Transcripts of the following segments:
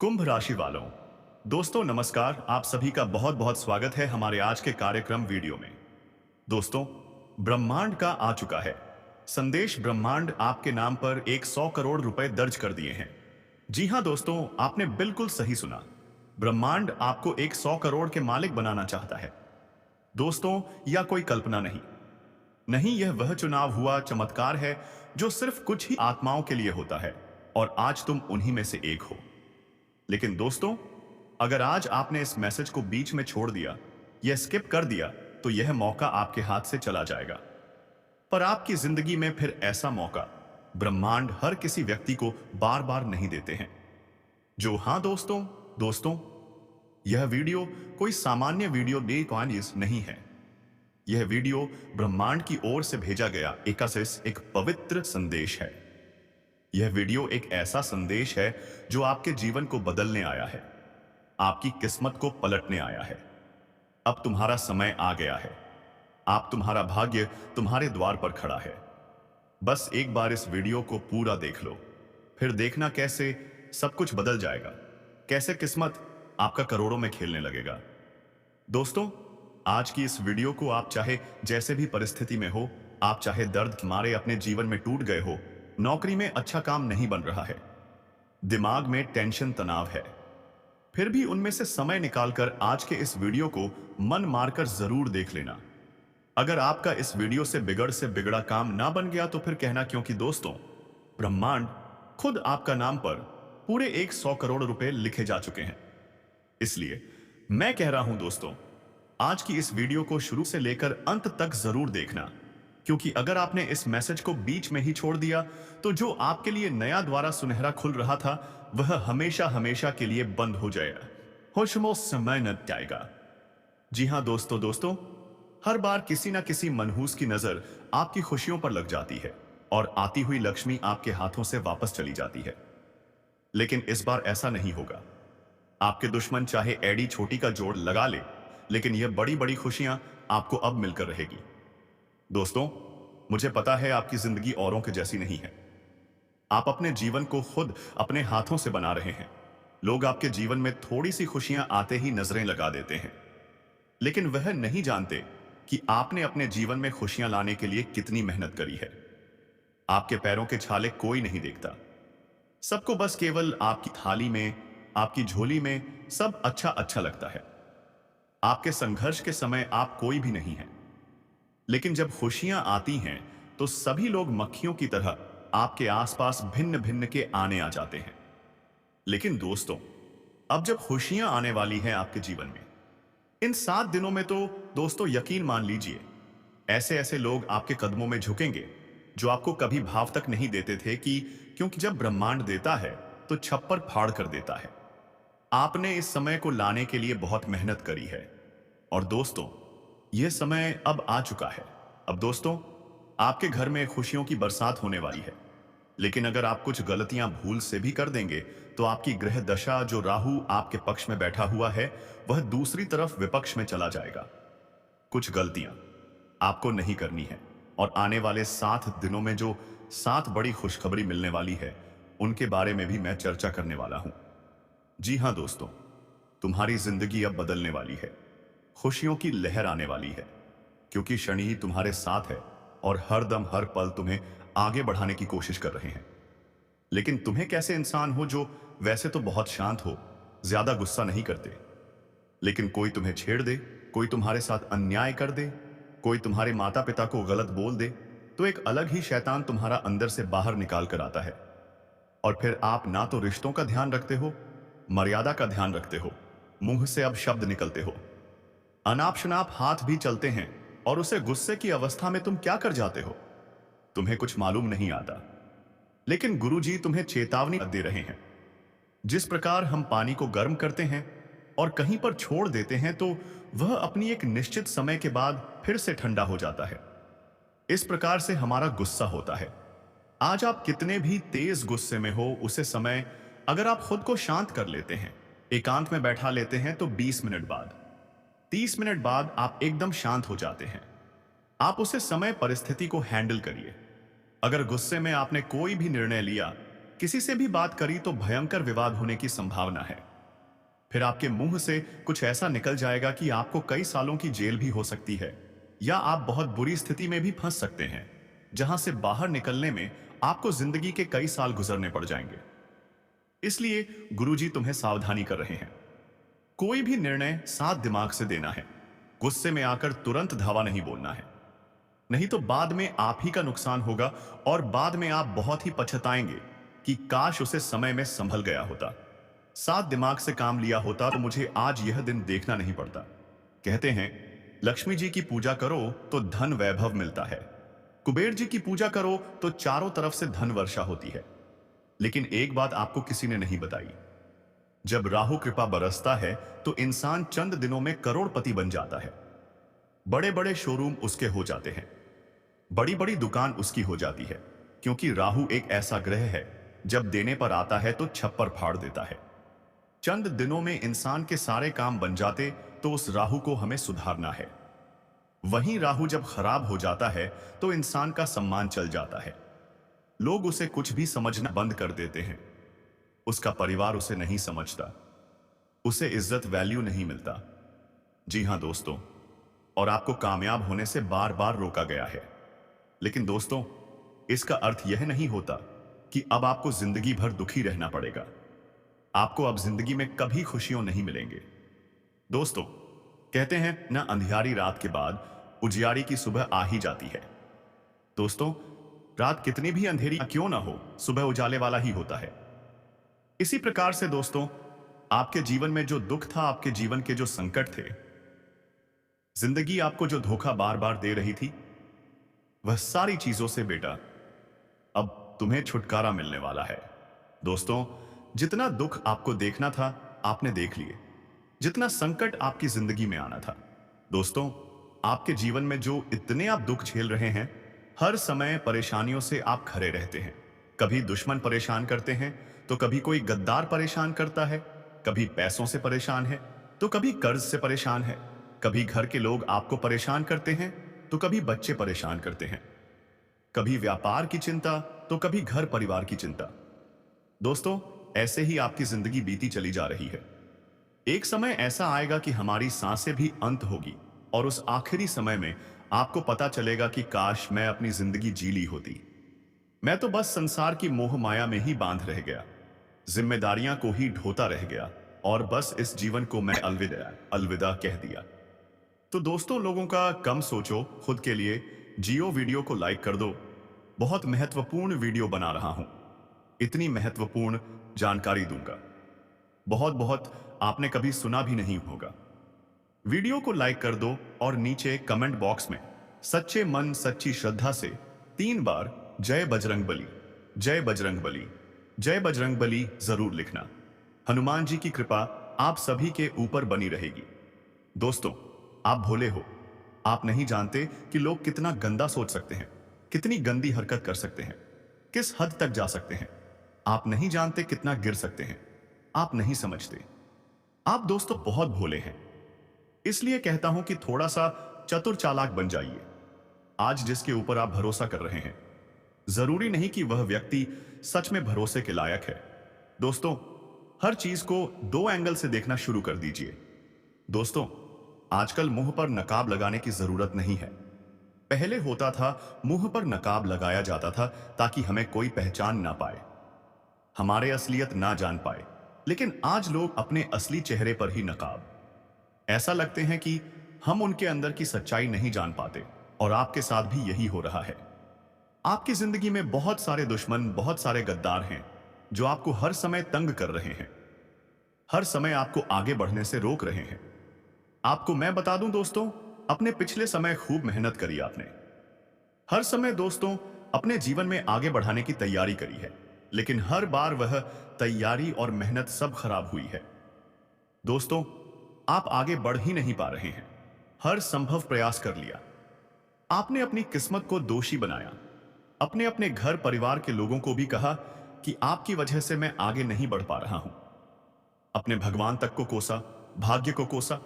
कुंभ राशि वालों, दोस्तों नमस्कार। आप सभी का बहुत बहुत स्वागत है हमारे आज के कार्यक्रम वीडियो में। दोस्तों, ब्रह्मांड का आ चुका है संदेश। ब्रह्मांड आपके नाम पर 100 करोड़ रुपए दर्ज कर दिए हैं। जी हां दोस्तों, आपने बिल्कुल सही सुना। ब्रह्मांड आपको 100 करोड़ के मालिक बनाना चाहता है। दोस्तों, यह कोई कल्पना नहीं, नहीं, यह वह चुनाव हुआ चमत्कार है जो सिर्फ कुछ ही आत्माओं के लिए होता है, और आज तुम उन्हीं में से एक हो। लेकिन दोस्तों, अगर आज आपने इस मैसेज को बीच में छोड़ दिया या स्किप कर दिया, तो यह मौका आपके हाथ से चला जाएगा। पर आपकी जिंदगी में फिर ऐसा मौका ब्रह्मांड हर किसी व्यक्ति को बार बार नहीं देते हैं। जो हां दोस्तों, दोस्तों, यह वीडियो कोई सामान्य वीडियो नहीं है। यह वीडियो ब्रह्मांड की ओर से भेजा गया एक पवित्र संदेश है। यह वीडियो एक ऐसा संदेश है जो आपके जीवन को बदलने आया है, आपकी किस्मत को पलटने आया है। अब तुम्हारा समय आ गया है। तुम्हारा भाग्य तुम्हारे द्वार पर खड़ा है। बस एक बार इस वीडियो को पूरा देख लो, फिर देखना कैसे सब कुछ बदल जाएगा, कैसे किस्मत आपका करोड़ों में खेलने लगेगा। दोस्तों, आज की इस वीडियो को आप चाहे जैसे भी परिस्थिति में हो, आप चाहे दर्द मारे अपने जीवन में टूट गए हो, नौकरी में अच्छा काम नहीं बन रहा है, दिमाग में टेंशन तनाव है, फिर भी उनमें से समय निकालकर आज के इस वीडियो को मन मारकर जरूर देख लेना। अगर आपका इस वीडियो से बिगड़ा काम ना बन गया तो फिर कहना, क्योंकि दोस्तों, ब्रह्मांड खुद आपका नाम पर पूरे 100 करोड़ रुपए लिखे जा चुके हैं। इसलिए मैं कह रहा हूं दोस्तों, आज की इस वीडियो को शुरू से लेकर अंत तक जरूर देखना, क्योंकि अगर आपने इस मैसेज को बीच में ही छोड़ दिया तो जो आपके लिए नया द्वारा सुनहरा खुल रहा था वह हमेशा हमेशा के लिए बंद हो जाएगा, होशमो समय न जाएगा। जी हां दोस्तों, दोस्तों, हर बार किसी ना किसी मनहूस की नजर आपकी खुशियों पर लग जाती है और आती हुई लक्ष्मी आपके हाथों से वापस चली जाती है। लेकिन इस बार ऐसा नहीं होगा। आपके दुश्मन चाहे एडी छोटी का जोड़ लगा ले, लेकिन यह बड़ी बड़ी खुशियां आपको अब मिलकर रहेगी। दोस्तों, मुझे पता है आपकी जिंदगी औरों के जैसी नहीं है। आप अपने जीवन को खुद अपने हाथों से बना रहे हैं। लोग आपके जीवन में थोड़ी सी खुशियां आते ही नजरें लगा देते हैं, लेकिन वह नहीं जानते कि आपने अपने जीवन में खुशियां लाने के लिए कितनी मेहनत करी है। आपके पैरों के छाले कोई नहीं देखता। सबको बस केवल आपकी थाली में, आपकी झोली में सब अच्छा अच्छा लगता है। आपके संघर्ष के समय आप कोई भी नहीं है, लेकिन जब खुशियां आती हैं तो सभी लोग मक्खियों की तरह आपके आसपास भिन्न भिन्न के आने आ जाते हैं। लेकिन दोस्तों, अब जब खुशियां आने वाली हैं आपके जीवन में, इन 7 दिनों में, तो दोस्तों यकीन मान लीजिए, ऐसे ऐसे लोग आपके कदमों में झुकेंगे जो आपको कभी भाव तक नहीं देते थे, क्योंकि जब ब्रह्मांड देता है तो छप्पर फाड़ कर देता है। आपने इस समय को लाने के लिए बहुत मेहनत करी है, और दोस्तों, यह समय अब आ चुका है। अब दोस्तों, आपके घर में खुशियों की बरसात होने वाली है। लेकिन अगर आप कुछ गलतियां भूल से भी कर देंगे तो आपकी ग्रह दशा, जो राहु आपके पक्ष में बैठा हुआ है, वह दूसरी तरफ विपक्ष में चला जाएगा। कुछ गलतियां आपको नहीं करनी है, और आने वाले 7 दिनों में जो 7 बड़ी खुशखबरी मिलने वाली है, उनके बारे में भी मैं चर्चा करने वाला हूं। जी हां दोस्तों, तुम्हारी जिंदगी अब बदलने वाली है। खुशियों की लहर आने वाली है, क्योंकि शनि ही तुम्हारे साथ है और हर दम हर पल तुम्हें आगे बढ़ाने की कोशिश कर रहे हैं। लेकिन तुम्हें कैसे इंसान हो जो वैसे तो बहुत शांत हो, ज्यादा गुस्सा नहीं करते, लेकिन कोई तुम्हें छेड़ दे, कोई तुम्हारे साथ अन्याय कर दे, कोई तुम्हारे माता पिता को गलत बोल दे, तो एक अलग ही शैतान तुम्हारा अंदर से बाहर निकाल कर आता है। और फिर आप ना तो रिश्तों का ध्यान रखते हो, मर्यादा का ध्यान रखते हो, मुंह से अब शब्द निकलते हो, अनाप शनाप हाथ भी चलते हैं, और उसे गुस्से की अवस्था में तुम क्या कर जाते हो, तुम्हें कुछ मालूम नहीं आता। लेकिन गुरुजी तुम्हें चेतावनी दे रहे हैं। जिस प्रकार हम पानी को गर्म करते हैं और कहीं पर छोड़ देते हैं तो वह अपनी एक निश्चित समय के बाद फिर से ठंडा हो जाता है, इस प्रकार से हमारा गुस्सा होता है। आज आप कितने भी तेज गुस्से में हो, उसे समय अगर आप खुद को शांत कर लेते हैं, एकांत में बैठा लेते हैं, तो 20 मिनट बाद, 30 मिनट बाद आप एकदम शांत हो जाते हैं। आप उसे समय परिस्थिति को हैंडल करिए। अगर गुस्से में आपने कोई भी निर्णय लिया किसी से भी बात करी तो भयंकर विवाद होने की संभावना है। फिर आपके मुंह से कुछ ऐसा निकल जाएगा कि आपको कई सालों की जेल भी हो सकती है, या आप बहुत बुरी स्थिति में भी फंस सकते हैं, जहां से बाहर निकलने में आपको जिंदगी के कई साल गुजरने पड़ जाएंगे। इसलिए गुरुजी तुम्हें सावधानी कर रहे हैं। कोई भी निर्णय साथ दिमाग से देना है। गुस्से में आकर तुरंत धावा नहीं बोलना है, नहीं तो बाद में आप ही का नुकसान होगा और बाद में आप बहुत ही पछताएंगे कि काश उसे समय में संभल गया होता, साथ दिमाग से काम लिया होता तो मुझे आज यह दिन देखना नहीं पड़ता। कहते हैं लक्ष्मी जी की पूजा करो तो धन वैभव मिलता है, कुबेर जी की पूजा करो तो चारों तरफ से धन वर्षा होती है। लेकिन एक बात आपको किसी ने नहीं बताई, जब राहु कृपा बरसता है तो इंसान चंद दिनों में करोड़पति बन जाता है। बड़े बड़े शोरूम उसके हो जाते हैं, बड़ी बड़ी दुकान उसकी हो जाती है, क्योंकि राहु एक ऐसा ग्रह है जब देने पर आता है तो छप्पर फाड़ देता है। चंद दिनों में इंसान के सारे काम बन जाते तो उस राहु को हमें सुधारना है। वहीं राहु जब खराब हो जाता है तो इंसान का सम्मान चल जाता है, लोग उसे कुछ भी समझना बंद कर देते हैं, उसका परिवार उसे नहीं समझता, उसे इज्जत वैल्यू नहीं मिलता। जी हां दोस्तों, और आपको कामयाब होने से बार बार रोका गया है। लेकिन दोस्तों, इसका अर्थ यह नहीं होता कि अब आपको जिंदगी भर दुखी रहना पड़ेगा। आपको अब जिंदगी में कभी खुशियों नहीं मिलेंगे। दोस्तों, कहते हैं ना, अंधियारी रात के बाद उजियारी की सुबह आ ही जाती है। दोस्तों, रात कितनी भी अंधेरी क्यों ना हो, सुबह उजाले वाला ही होता है। इसी प्रकार से दोस्तों, आपके जीवन में जो दुख था, आपके जीवन के जो संकट थे, जिंदगी आपको जो धोखा बार बार दे रही थी, वह सारी चीजों से बेटा अब तुम्हें छुटकारा मिलने वाला है। दोस्तों, जितना दुख आपको देखना था आपने देख लिए, जितना संकट आपकी जिंदगी में आना था। दोस्तों, आपके जीवन में जो इतने आप दुख झेल रहे हैं, हर समय परेशानियों से आप खड़े रहते हैं। कभी दुश्मन परेशान करते हैं तो कभी कोई गद्दार परेशान करता है, कभी पैसों से परेशान है तो कभी कर्ज से परेशान है, कभी घर के लोग आपको परेशान करते हैं तो कभी बच्चे परेशान करते हैं, कभी व्यापार की चिंता तो कभी घर परिवार की चिंता। दोस्तों, ऐसे ही आपकी जिंदगी बीती चली जा रही है। एक समय ऐसा आएगा कि हमारी सांसें भी अंत होगी और उस आखिरी समय में आपको पता चलेगा कि काश मैं अपनी जिंदगी जी ली होती। मैं तो बस संसार की मोह माया में ही बांध रह गया, जिम्मेदारियां को ही ढोता रह गया और बस इस जीवन को मैं अलविदा अलविदा कह दिया। तो दोस्तों, लोगों का कम सोचो, खुद के लिए जियो। वीडियो को लाइक कर दो। बहुत महत्वपूर्ण वीडियो बना रहा हूं, इतनी महत्वपूर्ण जानकारी दूंगा, बहुत बहुत आपने कभी सुना भी नहीं होगा। वीडियो को लाइक कर दो और नीचे कमेंट बॉक्स में सच्चे मन सच्ची श्रद्धा से 3 बार जय बजरंग बली, जय बजरंग बली, जय बजरंग बली जरूर लिखना। हनुमान जी की कृपा आप सभी के ऊपर बनी रहेगी। दोस्तों, आप भोले हो, आप नहीं जानते कि लोग कितना गंदा सोच सकते हैं, कितनी गंदी हरकत कर सकते हैं, किस हद तक जा सकते हैं। आप नहीं जानते कितना गिर सकते हैं, आप नहीं समझते। आप दोस्तों बहुत भोले हैं, इसलिए कहता हूं कि थोड़ा सा चतुर चालाक बन जाइए। आज जिसके ऊपर आप भरोसा कर रहे हैं, जरूरी नहीं कि वह व्यक्ति सच में भरोसे के लायक है। दोस्तों, हर चीज को 2 एंगल से देखना शुरू कर दीजिए। दोस्तों, आजकल मुंह पर नकाब लगाने की जरूरत नहीं है। पहले होता था, मुंह पर नकाब लगाया जाता था ताकि हमें कोई पहचान ना पाए, हमारे असलियत ना जान पाए। लेकिन आज लोग अपने असली चेहरे पर ही नकाब, ऐसा लगते हैं कि हम उनके अंदर की सच्चाई नहीं जान पाते। और आपके साथ भी यही हो रहा है। आपकी जिंदगी में बहुत सारे दुश्मन, बहुत सारे गद्दार हैं जो आपको हर समय तंग कर रहे हैं, हर समय आपको आगे बढ़ने से रोक रहे हैं। आपको मैं बता दूं दोस्तों, अपने पिछले समय खूब मेहनत करी आपने, हर समय दोस्तों अपने जीवन में आगे बढ़ाने की तैयारी करी है, लेकिन हर बार वह तैयारी और मेहनत सब खराब हुई है। दोस्तों, आप आगे बढ़ ही नहीं पा रहे हैं। हर संभव प्रयास कर लिया, आपने अपनी किस्मत को दोषी बनाया, अपने अपने घर परिवार के लोगों को भी कहा कि आपकी वजह से मैं आगे नहीं बढ़ पा रहा हूं। अपने भगवान तक को कोसा, भाग्य को कोसा,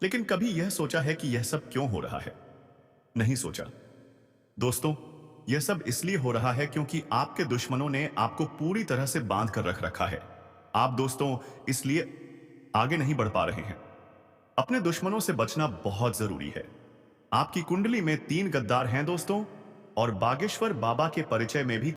लेकिन कभी यह सोचा है कि यह सब क्यों हो रहा है? नहीं सोचा। दोस्तों, यह सब इसलिए हो रहा है क्योंकि आपके दुश्मनों ने आपको पूरी तरह से बांध कर रख रखा है। आप दोस्तों इसलिए आगे नहीं बढ़ पा रहे हैं। अपने दुश्मनों से बचना बहुत जरूरी है। आपकी कुंडली में 3 गद्दार हैं दोस्तों, और बागेश्वर बाबा के परिचय में भी